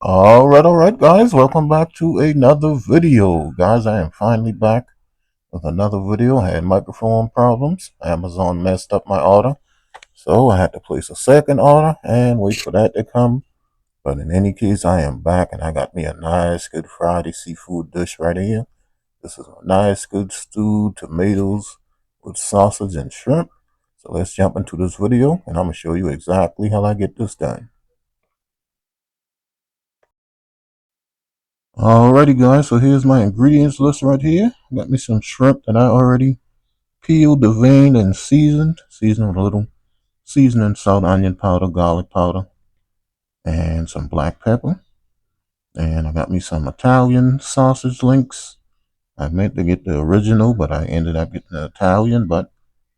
Alright, guys, welcome back to another video. Guys, I am finally back with another video. I had microphone problems. Amazon messed up my order, so I had to place a second order and wait for that to come. But in any case, I am back and I got me a nice, good Friday seafood dish right here. This is a nice, good stewed tomatoes with sausage and shrimp. So let's jump into this video and I'm going to show you exactly how I get this done. Alrighty guys, so here's my ingredients list right here. Got me some shrimp that I already peeled, deveined, and seasoned. Seasoned with a little seasoning, salt, onion powder, garlic powder, and some black pepper. And I got me some Italian sausage links. I meant to get the original, but I ended up getting the Italian, but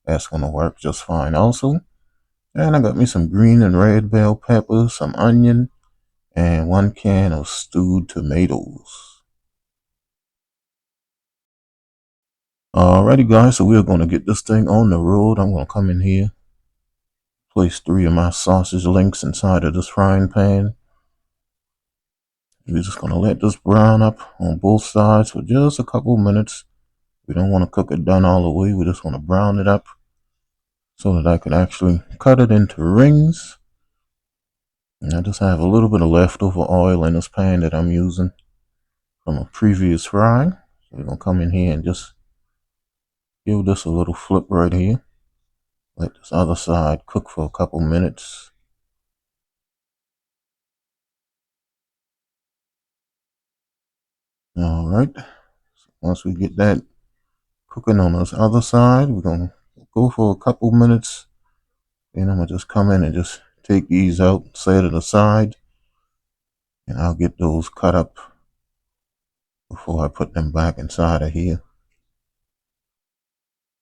that's going to work just fine also. And I got me some green and red bell peppers, some onion, and 1 can of stewed tomatoes. Alrighty guys, so we're going to get this thing on the road. I'm going to come in here, place 3 of my sausage links inside of this frying pan. We're just going to let this brown up on both sides for just a couple minutes. We don't want to cook it done all the way. We just want to brown it up so that I can actually cut it into rings. And I just have a little bit of leftover oil in this pan that I'm using from a previous fry. So we're going to come in here and just give this a little flip right here. Let this other side cook for a couple minutes. Alright, so once we get that cooking on this other side, we're going to go for a couple minutes. Then I'm going to just come in and just take these out, set it aside. And I'll get those cut up before I put them back inside of here.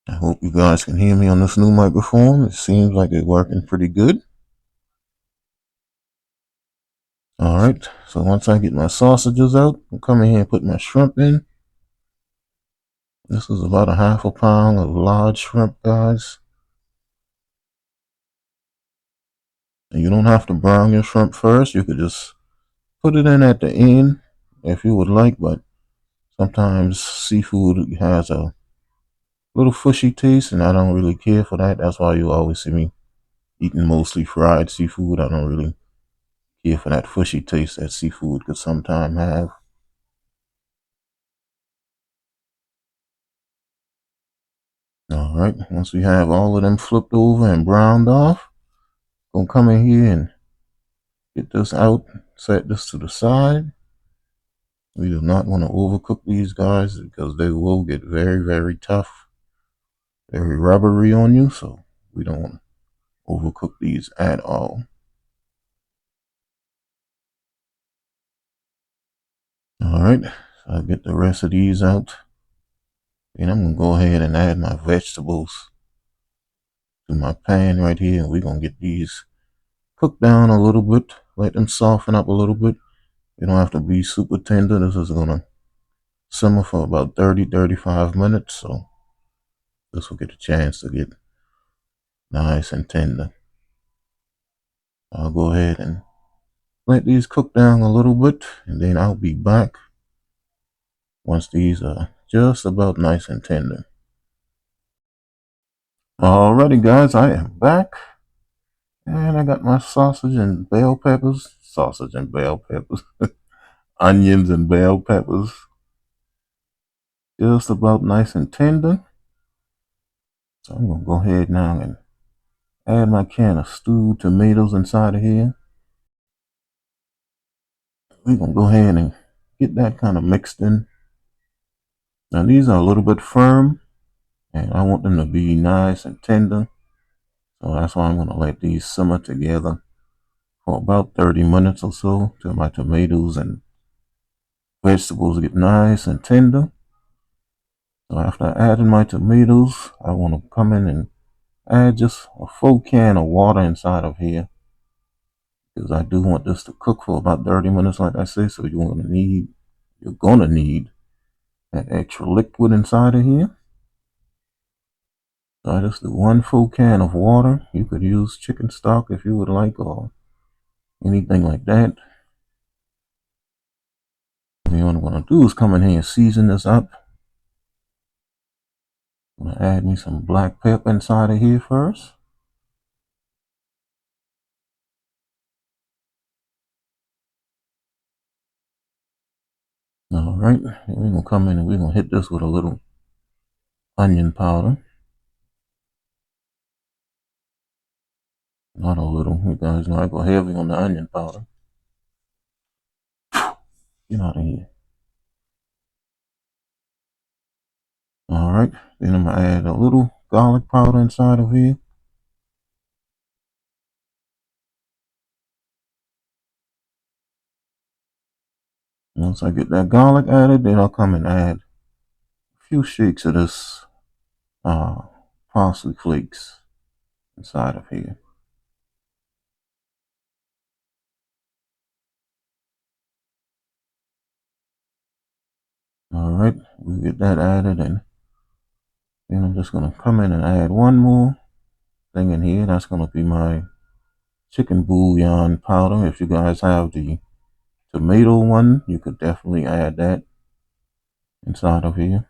I hope you guys can hear me on this new microphone. It seems like it's working pretty good. Alright, so once I get my sausages out, I'll come in here and put my shrimp in. This is about a ½ pound of large shrimp, guys. And you don't have to brown your shrimp first. You could just put it in at the end if you would like, but sometimes seafood has a little fishy taste and I don't really care for that. That's why you always see me eating mostly fried seafood. I don't really care for that fishy taste that seafood could sometimes have. Alright, once we have all of them flipped over and browned off, gonna come in here and get this out, set this to the side. We do not want to overcook these guys because they will get very, very tough, very rubbery on you, so we don't want to overcook these at all. Alright, so I'll get the rest of these out. And I'm going to go ahead and add my vegetables to my pan right here. And we're going to get these cooked down a little bit. Let them soften up a little bit. They don't have to be super tender. This is going to simmer for about 30-35 minutes. So this will get a chance to get nice and tender. I'll go ahead and let these cook down a little bit. And then I'll be back once these are just about nice and tender. Alrighty guys, I am back. And I got my sausage and bell peppers. Onions and bell peppers. Just about nice and tender. So I'm going to go ahead now and add my can of stewed tomatoes inside of here. We're going to go ahead and get that kind of mixed in. Now these are a little bit firm. And I want them to be nice and tender. So that's why I'm going to let these simmer together for about 30 minutes or so till my tomatoes and vegetables get nice and tender. So after adding my tomatoes, I want to come in and add just a full can of water inside of here. Because I do want this to cook for about 30 minutes, like I say, so you're gonna need that extra liquid inside of here. So I just do 1 full can of water. You could use chicken stock if you would like, or anything like that. What I'm gonna do is come in here and season this up. I'm gonna add me some black pepper inside of here first. All right, we're gonna come in and we're gonna hit this with a little onion powder. Not a little, you guys know I go heavy on the onion powder. Get out of here. All right, then I'm gonna add a little garlic powder inside of here. Once I get that garlic added, then I'll come and add a few shakes of this parsley flakes inside of here. All right, we get that added, and then I'm just gonna come in and add one more thing in here. That's gonna be my chicken bouillon powder. If you guys have the tomato one, you could definitely add that inside of here.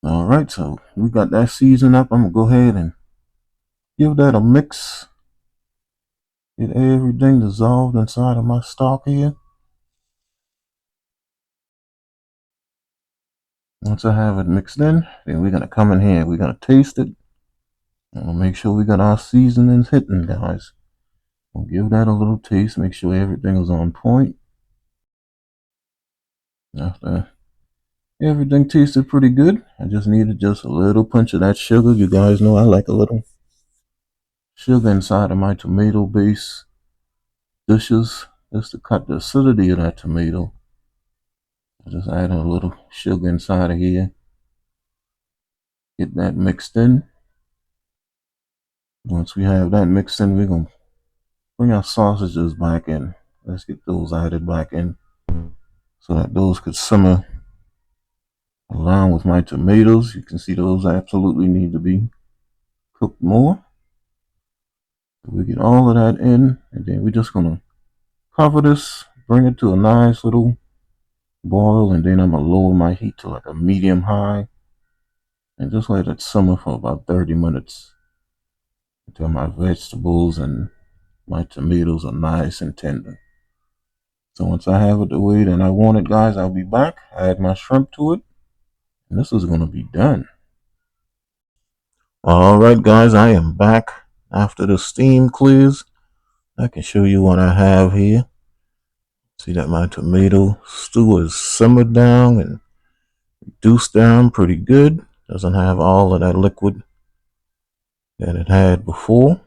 All right, so we got that seasoned up. I'm gonna go ahead and give that a mix. Get everything dissolved inside of my stock here. Once I have it mixed in, then we're gonna come in here. We're gonna taste it. I'm gonna make sure we got our seasonings hitting, guys. We'll give that a little taste. Make sure everything is on point. After everything tasted pretty good, I just needed just a little punch of that sugar. You guys know I like a little sugar inside of my tomato base dishes just to cut the acidity of that tomato. I just add a little sugar inside of here. Get that mixed in. Once we have that mixed in, we're going to bring our sausages back in. Let's get those added back in so that those could simmer along with my tomatoes. You can see those absolutely need to be cooked more. So we get all of that in, and then we're just going to cover this, bring it to a nice little boil, and then I'm going to lower my heat to like a medium high and just let it simmer for about 30 minutes until my vegetables and my tomatoes are nice and tender. So once I have it the way that I want it, guys, I'll be back. Add my shrimp to it, and this is going to be done. All right, guys, I am back after the steam clears. I can show you what I have here. See that my tomato stew is simmered down and reduced down pretty good. Doesn't have all of that liquid that it had before.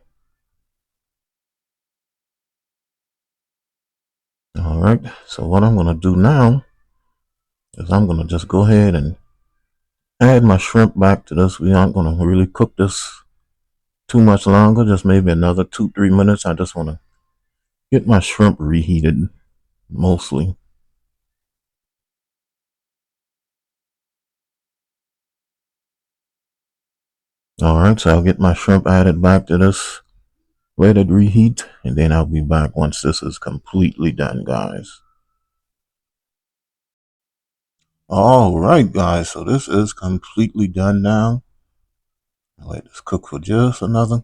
All right, so what I'm going to do now is I'm going to just go ahead and add my shrimp back to this. We aren't going to really cook this too much longer, just maybe another 2-3 minutes. I just want to get my shrimp reheated mostly. All right, so I'll get my shrimp added back to this, let it reheat, and then I'll be back once this is completely done, guys. All right, guys, so this is completely done now. I'll let this cook for just another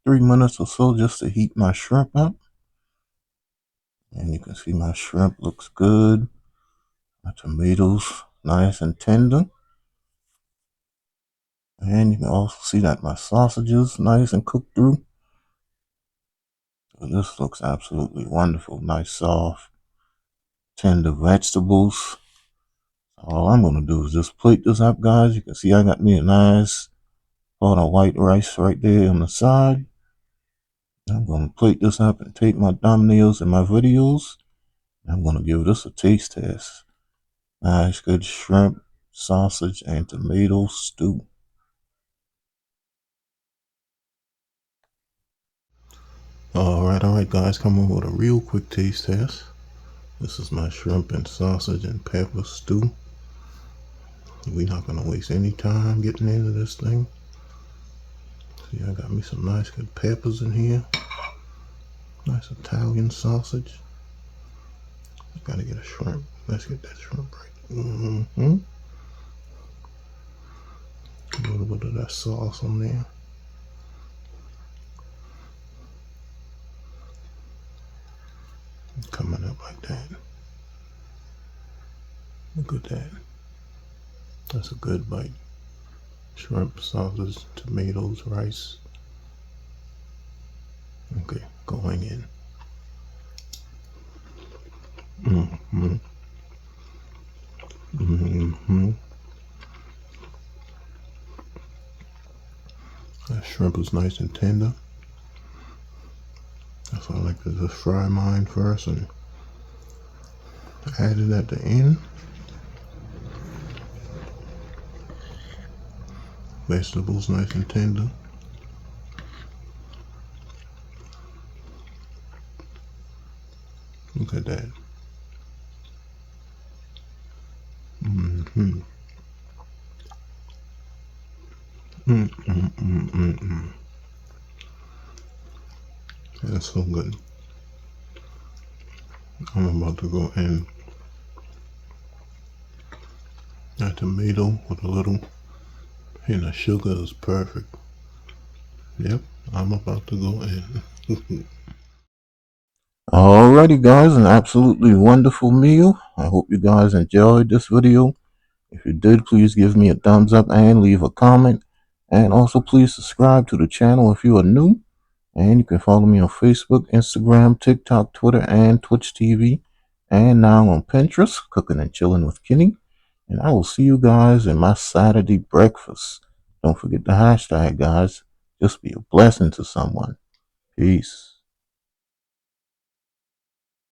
3 minutes or so just to heat my shrimp up. And you can see my shrimp looks good. My tomatoes nice and tender. And you can also see that my sausages nice and cooked through. So this looks absolutely wonderful. Nice, soft, tender vegetables. All I'm going to do is just plate this up, guys. You can see I got me a nice pot of white rice right there on the side. I'm going to plate this up and take my thumbnails and my videos. I'm going to give this a taste test. Nice, good shrimp, sausage, and tomato stew. All right, guys, come on with a real quick taste test. This is my shrimp and sausage and pepper stew. We're not going to waste any time getting into this thing. See, I got me some nice good peppers in here. Nice Italian sausage. Gotta get a shrimp. Let's get that shrimp right. A little bit of that sauce on there. Coming up like that. Look at that. That's a good bite. Shrimp, sausage, tomatoes, rice. Okay, going in. That shrimp is nice and tender. That's why I like to just fry mine first and add it at the end. Vegetables nice and tender. Look at that. That's so good. I'm about to go in that tomato with a little hint of sugar is perfect. Yep, I'm about to go in. Alrighty guys, an absolutely wonderful meal. I hope you guys enjoyed this video. If you did, please give me a thumbs up and leave a comment. And also please subscribe to the channel if you are new. And you can follow me on Facebook, Instagram, TikTok, Twitter, and Twitch TV. And now on Pinterest, Cooking and Chilling with Kenny. And I will see you guys in my Saturday breakfast. Don't forget the hashtag, guys. Just be a blessing to someone. Peace.